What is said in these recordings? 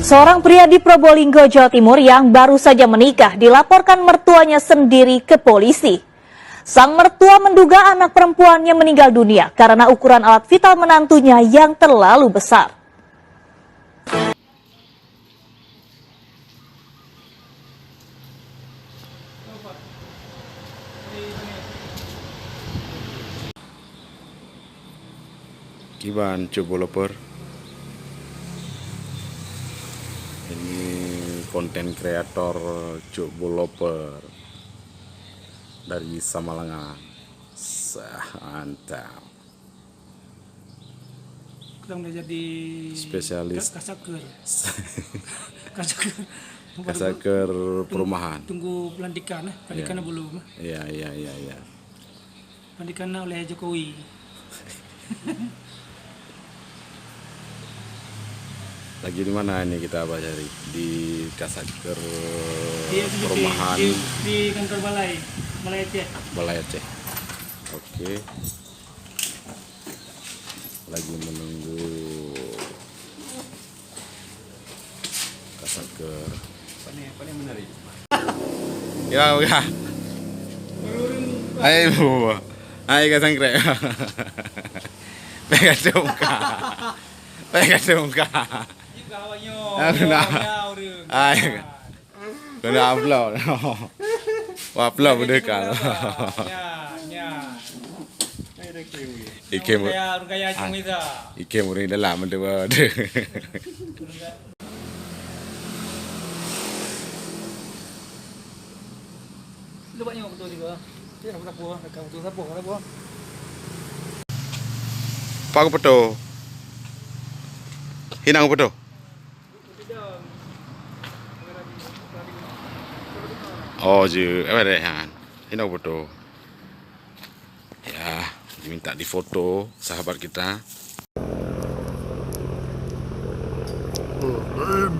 Seorang pria di Probolinggo, Jawa Timur yang baru saja menikah dilaporkan mertuanya sendiri ke polisi. Sang mertua menduga anak perempuannya meninggal dunia karena ukuran alat vital menantunya yang terlalu besar. Kiban coba loper. Ini konten kreator Cuk Boloper dari Samalangan. Mantap. Kita udah jadi Spesialis kasaker. kasaker perumahan. Tunggu pelantikan, pelantikan belum. Iya. Pelantikan oleh Jokowi. Lagi di mana ini kita cari? Di kasaker Di perumahan di kantor balai Aceh. Balai Aceh. Oke. Lagi menunggu kasaker. Paling menarik. Ya. Ayo, kasangkrek. Pegang dongka. Kena upload. Upload berdekat. Ikem murid dalam ada. Lu banyak betul juga. Dia nak buat dekat betul siapa nak buat. Pak peto. Hinang peto. Oh je, apa deh han? Hinang peto. Ya, diminta difoto sahabat kita. Lain.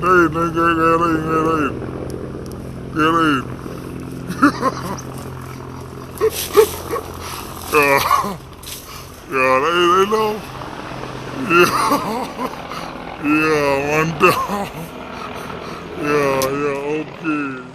Ya, lain dong. Ya, mantap. Ya, oke.